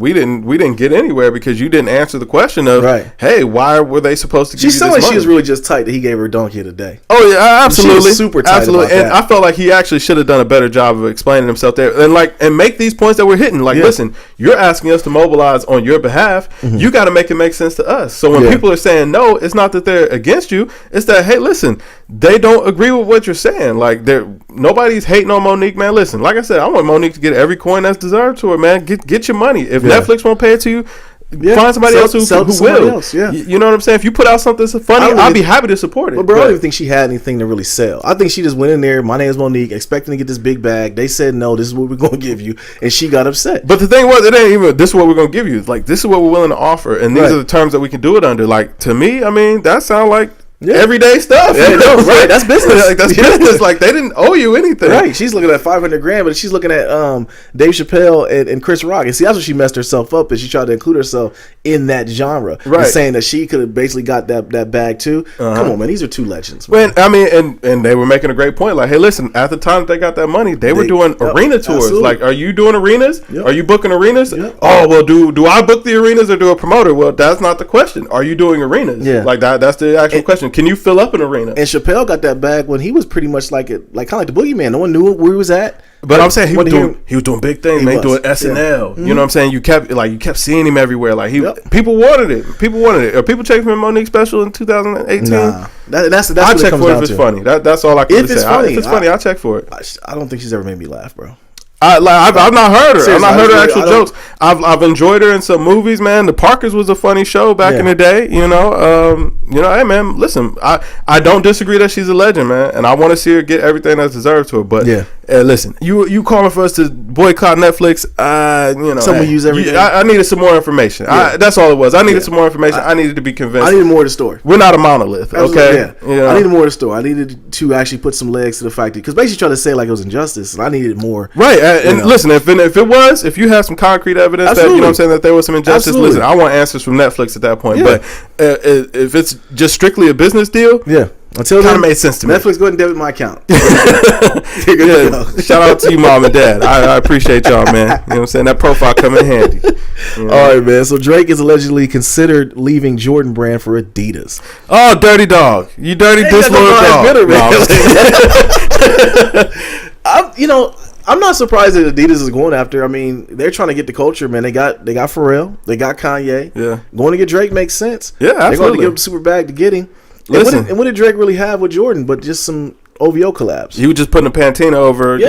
we didn't get anywhere because you didn't answer the question of, hey, why were they supposed to give you this money? She sounded like she was really just tight that he gave her a donkey of the day. Oh yeah, absolutely. She was super tight about that. And I felt like he actually should have done a better job of explaining himself there, and make these points that we're hitting. Like, listen, you're asking us to mobilize on your behalf. You got to make it make sense to us. So when people are saying no, it's not that they're against you. It's that, hey, listen, they don't agree with what you're saying. Like, nobody's hating on Monique, man. Listen, like I said, I want Monique to get every coin that's deserved to her, man. Get your money. If Netflix won't pay it to you, find somebody else who will. Else, you know what I'm saying? If you put out something that's funny, I'll be happy to support it. But bro, I don't even think she had anything to really sell. I think she just went in there. My name is Monique, expecting to get this big bag. They said no. This is what we're gonna give you, and she got upset. But the thing was, it ain't even this is what we're gonna give you. Like, this is what we're willing to offer, and these are the terms that we can do it under. Like, to me, I mean, that sounds like everyday stuff. Yeah, no, right. That's business. Like, that's business. Like, they didn't owe you anything. Right. She's looking at $500,000, but she's looking at Dave Chappelle and Chris Rock. And see, that's what she messed herself up, is she tried to include herself in that genre. Right. And saying that she could have basically got that bag too. Come on, man. These are two legends. Man. I mean, and they were making a great point. Like, hey, listen, at the time that they got that money, they were doing arena tours. Absolutely. Like, are you doing arenas? Yep. Are you booking arenas? Yep. Oh, well, do I book the arenas or do a promoter? Well, that's not the question. Are you doing arenas? Yeah. Like, that's the actual question. Can you fill up an arena? And Chappelle got that bag when he was pretty much like kind of like the boogeyman. No one knew where he was at. But I'm saying he was doing big things, man. Doing SNL. Yeah. You know what I'm saying? You kept seeing him everywhere. Like, people wanted it. Are people checking for Monique special in 2018? Nah, that's I check for it if it's funny. That's all I can say. If it's funny, I check for it. I don't think she's ever made me laugh, bro. I've not heard her. Seriously, I've not heard her actual jokes. I've enjoyed her in some movies, man. The Parkers was a funny show back in the day. You know, hey man, listen, I don't disagree that she's a legend, man, and I want to see her get everything that's deserved to her. But listen, you calling for us to boycott Netflix? Someone use everything. I needed some more information. That's all it was. I needed some more information. I needed to be convinced. I needed more of the story. We're not a monolith, okay? I needed more of the story. I needed to actually put some legs to the fact because basically trying to say like it was injustice, and I needed more. Right. And listen, if you have some concrete evidence that, you know what I'm saying, that there was some injustice, listen, I want answers from Netflix at that point. But if it's just strictly a business deal, until kind of made sense to me. Netflix, go ahead and debit my account. Shout out to you, mom and dad. I appreciate y'all, man. You know what I'm saying? That profile come in handy. All right, man. So Drake is allegedly considered leaving Jordan Brand for Adidas. Oh, dirty dog! You dirty disloyal dog. Bitter, man. I'm not surprised that Adidas is going after. I mean, they're trying to get the culture, man. They got Pharrell, they got Kanye. Yeah, going to get Drake makes sense. Yeah, absolutely. They're going to give him a super bag to get him. And what did Drake really have with Jordan? But just some OVO collabs. He was just putting a Pantene over,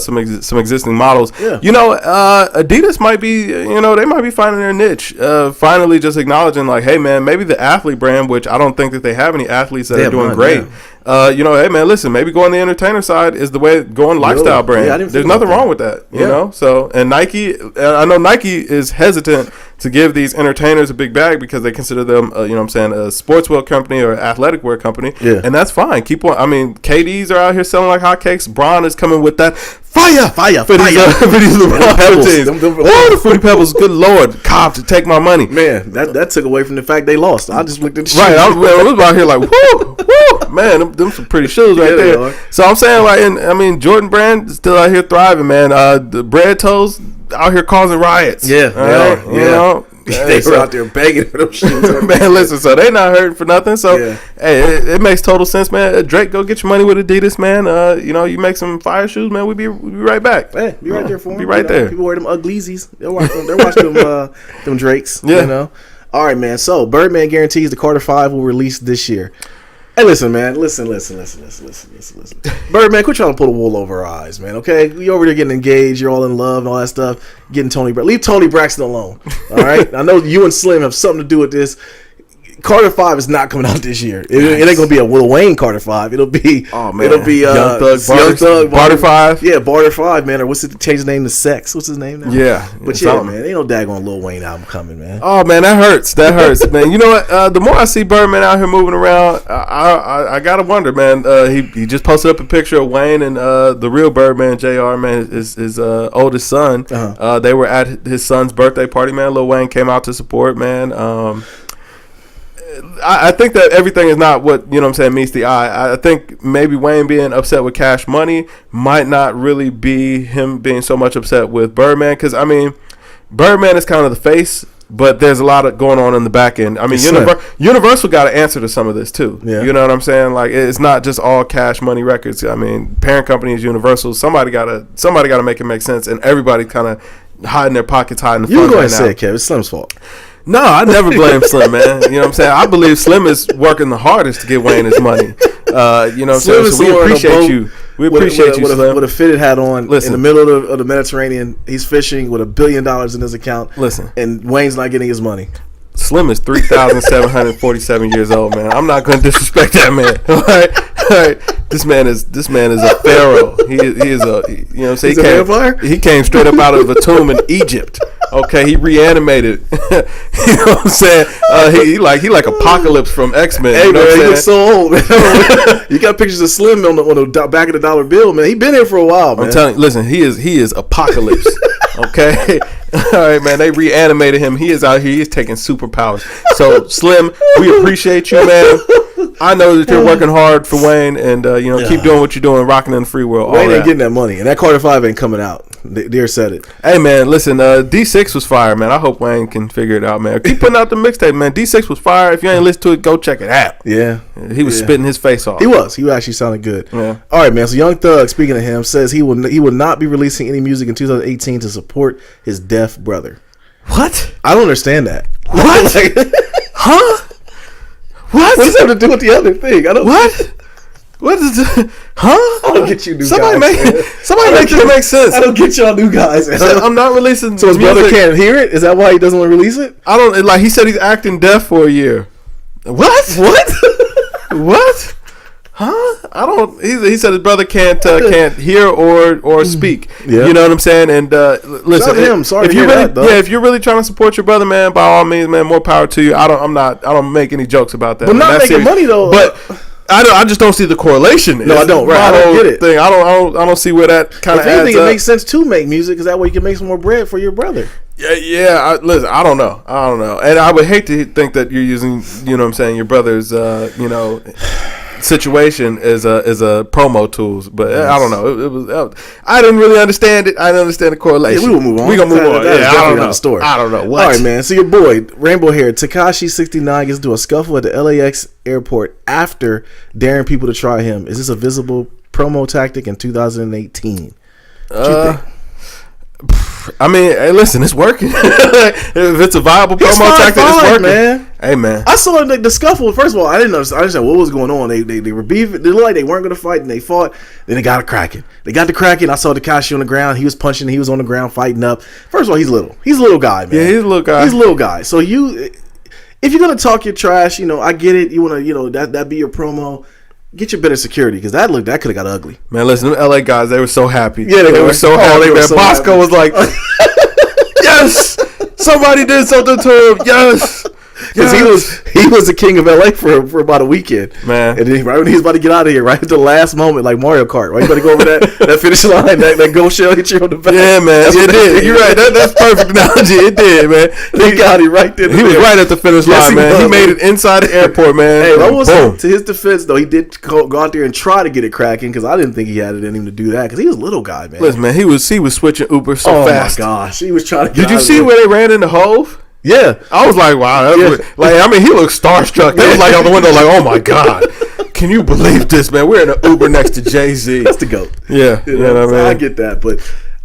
some existing models. Yeah. Adidas might be, they might be finding their niche. Finally, just acknowledging like, hey man, maybe the athlete brand, which I don't think that they have any athletes that are doing great. Yeah. Hey man, listen, maybe going the entertainer side is the way going lifestyle brand. Yeah, there's nothing wrong with that, you know. So and Nike, I know Nike is hesitant to give these entertainers a big bag because they consider them, a sportswear company or athletic wear company. Yeah, and that's fine. Keep on. I mean, KDs are out here selling like hotcakes. Braun is coming with that fire for these LeBron Pebbles. The Fruity Pebbles. Good Lord, cop to take my money. Man, that took away from the fact they lost. I just looked at the shoes. Right, I was out here like, whoo, man, them some pretty shoes right there. So I'm saying, like, Jordan Brand is still out here thriving, man. The Bread Toes out here causing riots. Yeah, they were out there begging for them shoes. Man, listen, so they not hurting for nothing. So, hey, it makes total sense, man. Drake, go get your money with Adidas, man. You make some fire shoes, man. We'll be right back. Hey, be right there for them. Be right there. People wear them Ugliesies. They're watching them Drakes. Yeah. All right, man. So, Birdman guarantees the Carter 5 will release this year. Hey, listen, man. Listen. Birdman, quit trying to pull the wool over our eyes, man. Okay, you over there getting engaged, you're all in love and all that stuff. Leave Tony Braxton alone. All right. I know you and Slim have something to do with this. Carter 5 is not coming out this year. It ain't gonna be a Lil Wayne Carter 5. It'll be Young Thug Barter 5. Yeah, Barter 5, man. Or what's it? Change the name to Sex. What's his name now? Yeah, but man, ain't no daggone Lil Wayne album coming, man. Oh man, that hurts, man. You know what? The more I see Birdman out here moving around, I gotta wonder, man. He just posted up a picture of Wayne and the real Birdman, JR, man, his oldest son. They were at his son's birthday party, man. Lil Wayne came out to support, man. I think that everything is not what, meets the eye. I think maybe Wayne being upset with Cash Money might not really be him being so much upset with Birdman. Because, Birdman is kind of the face, but there's a lot of going on in the back end. Universal got to answer to some of this, too. Yeah. You know what I'm saying? Like, it's not just all Cash Money Records. Parent company is Universal. Somebody got to make it make sense. And everybody kind of hiding their pockets, hiding the funds right now. You go ahead and say it, Kev. It's Slim's fault. No, I never blame Slim, man. You know what I'm saying? I believe Slim is working the hardest to get Wayne his money. You know what I'm saying? So we appreciate you. We appreciate you, Slim. With a fitted hat on, in the middle of the Mediterranean, he's fishing with $1 billion in his account. Listen, and Wayne's not getting his money. Slim is 3,747 years old, man. I'm not going to disrespect that man. All right. This man is a pharaoh. He is a, you know what I'm saying? He came straight up out of a tomb in Egypt. Okay, he reanimated. You know what I'm saying? He like Apocalypse from X-Men. Hey, you know man, he looks so old. You got pictures of Slim on the back of the dollar bill, man. He been here for a while, man. I'm telling you, listen, he is Apocalypse. Okay. All right, man. They reanimated him. He is out here. He's taking superpowers. So, Slim, we appreciate you, man. I know that you're working hard for Wayne, and keep doing what you're doing, rocking in the free world. Wayne ain't getting that money, and that Carter 5 ain't coming out. Deer said it. Hey, man, listen, D6 was fire, man. I hope Wayne can figure it out, man. Keep putting out the mixtape, man. D6 was fire. If you ain't listened to it, go check it out. Yeah. He was spitting his face off. He was. He actually sounded good. Yeah. All right, man. So Young Thug, speaking of him, says he will not be releasing any music in 2018 to support his deaf brother. What? I don't understand that. What? Huh? What? What does that have to do with the other thing? I don't. What? What is it? Huh? I don't get you new somebody guys. Somebody make it make sense. I don't get y'all new guys. I'm not releasing. So his brother can't hear it? Is that why he doesn't want to release it? I don't like. He said he's acting deaf for a year. What? What? Huh? I don't. He said his brother can't hear or speak. Yeah. You know what I'm saying? And listen, shout to him. Sorry if to hear that, though. If you're really trying to support your brother, man, by all means, man, more power to you. I don't make any jokes about that. But not making money though. But I just don't see the correlation. No, I don't. Right, I don't get it. Thing. I don't see where that kind of. If anything, it makes sense to make music, because that way you can make some more bread for your brother. Yeah. Listen, I don't know, and I would hate to think that you're using, you know what I'm saying, your brother's, situation is a promo tools, but yes. I don't know. I didn't really understand it. I didn't understand the correlation. Yeah, we will move on. We gonna move on. I don't know. Story. I don't know. What? All right, man. So your boy Rainbow Hair Tekashi 69 gets into a scuffle at the LAX airport after daring people to try him. Is this a visible promo tactic in 2018? What you think? I mean, hey, listen, it's working. If it's a viable promo tactic, it's working, man. Hey, man, I saw the scuffle. First of all, I didn't understand what was going on. They were beefing. They looked like they weren't going to fight, and they fought. Then they got it cracking. I saw Tekashi on the ground. He was punching. He was on the ground fighting up. First of all, he's little. He's a little guy, man. Yeah, he's a little guy. He's a little guy. So if you're gonna talk your trash, I get it. You want to, that be your promo. Get your better security, because that could have got ugly. Man, listen, them LA guys, they were so happy. Yeah, they were so happy. Man, so Bosco was like, yes, somebody did something to him. Yes. Because he was the king of LA for about a weekend, man. And then right when he was about to get out of here, right at the last moment, like Mario Kart, right? You better go over that finish line, that gold shell hit you on the back. Yeah, man, it did. You're right. That's perfect analogy. It did, man. He got it right there. He was right at the finish line, man. He made it inside the airport, man. Hey, to his defense, though, he did go out there and try to get it cracking, because I didn't think he had it in him to do that, because he was a little guy, man. Listen, man, he was switching Uber so fast. Oh my gosh, he was trying to get. Did you see where they ran into Hove? Yeah, I was like, wow. He looked starstruck. They was like out the window, like, oh my god, can you believe this, man? We're in an Uber next to Jay-Z. That's the GOAT. Yeah, you know what I mean? I get that, but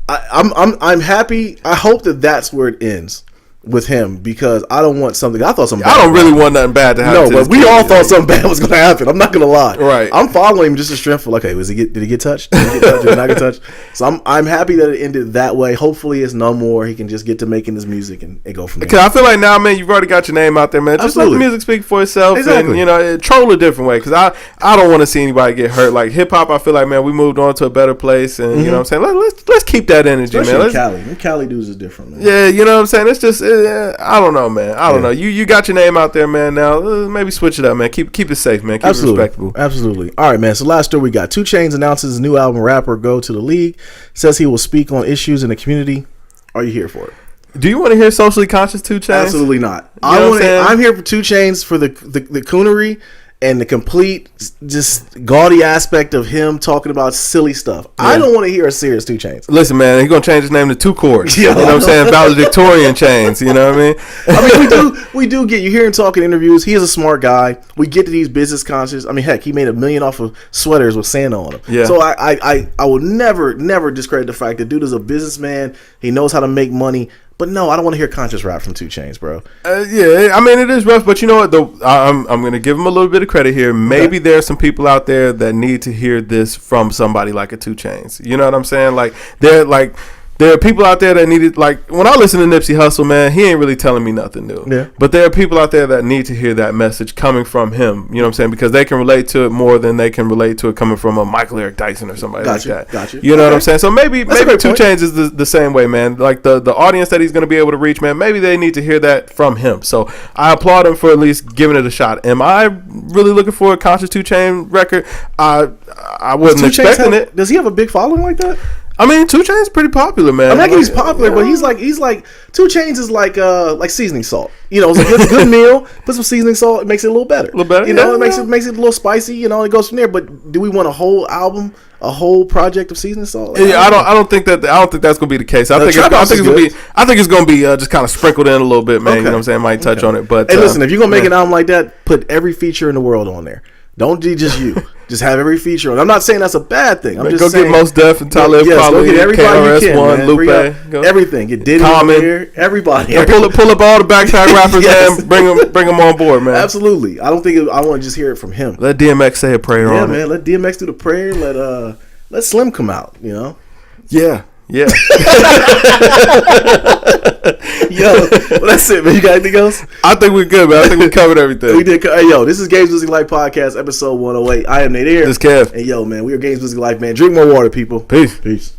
I'm happy. I hope that's where it ends with him, because I don't want something. I thought something. I don't really want nothing bad to happen. No, but we all thought something bad was going to happen. I'm not going to lie. Right. I'm following him just as strengthful. Like, okay, did he get touched? Did he not get touched? So I'm happy that it ended that way. Hopefully, it's no more. He can just get to making his music and go from there. Because I feel like now, man, you've already got your name out there, man. Just let the music speak for itself. Exactly. And troll a different way. Because I don't want to see anybody get hurt. Like hip hop, I feel like, man, we moved on to a better place, and you know what I'm saying. Let's keep that energy, especially man. Cali. Cali dudes is different, man. Yeah, you know what I'm saying. It's just I don't know, man. I don't know. You got your name out there, man. Now maybe switch it up, man. Keep it safe, man. Keep it respectable. Absolutely. All right, man. So last story we got: 2 Chainz announces his new album "Rapper Go to the League." Says he will speak on issues in the community. Are you here for it? Do you want to hear socially conscious 2 Chainz? Absolutely not. I'm here for 2 Chainz for the coonery and the complete just gaudy aspect of him talking about silly stuff. Yeah. I don't want to hear a serious 2 Chainz. Listen, man, he's gonna change his name to 2 Chords. Yeah, you know what I'm saying? Valedictorian Chainz. You know what I mean? we do get, you hear him talk in interviews. He is a smart guy. We get to these business conscious. I mean, heck, he made $1 million off of sweaters with Santa on them. Yeah. So I will never discredit the fact that dude is a businessman. He knows how to make money. But no, I don't want to hear conscious rap from 2 Chainz, bro. Yeah, I mean, it is rough, but you know what? I'm going to give him a little bit of credit here. Maybe there are some people out there that need to hear this from somebody like a 2 Chainz. You know what I'm saying? Like, there are people out there that need it. Like, when I listen to Nipsey Hussle, man, he ain't really telling me nothing new. Yeah. But there are people out there that need to hear that message coming from him. You know what I'm saying? Because they can relate to it more than they can relate to it coming from a Michael Eric Dyson or somebody like that. Gotcha. You know what I'm saying? So maybe 2 Chainz is the same way, man. Like, the audience that he's going to be able to reach, man, maybe they need to hear that from him. So I applaud him for at least giving it a shot. Am I really looking for a conscious 2 Chainz record? I wasn't expecting it. Does he have a big following like that? I mean, 2 Chainz pretty popular, man. I'm not he's popular, but he's like 2 Chainz is like seasoning salt. You know, it's a good meal. Put some seasoning salt, it makes it a little better. You know, it makes it a little spicy. You know, it goes from there. But do we want a whole album, a whole project of seasoning salt? Like, I don't think that's gonna be the case. I think it's gonna be just kind of sprinkled in a little bit, man. Okay. You know what I'm saying? Might touch on it, but hey, listen, if you're gonna make an album like that, put every feature in the world on there. Don't do just you. Just have every feature on. I'm not saying that's a bad thing. I'm just saying. Go get Mos Def and Talib. Yes, go get everybody KRS-One, Lupe. Everything. Get Diddy over here. Everybody. Pull up all the backpack rappers and bring them on board, man. Absolutely. I don't think I want to just hear it from him. Let DMX say a prayer on it. Yeah, man. Let DMX do the prayer. Let Slim come out, you know? Yeah. Yeah. Yo, well, that's it, man. You got anything else? I think we're good, man. I think we covered everything. We did. Hey, yo, this is GamesMusicLyfe Podcast, episode 108. I am Nate Air. This is Kev. And yo, man, we are GamesMusicLyfe, man. Drink more water, people. Peace.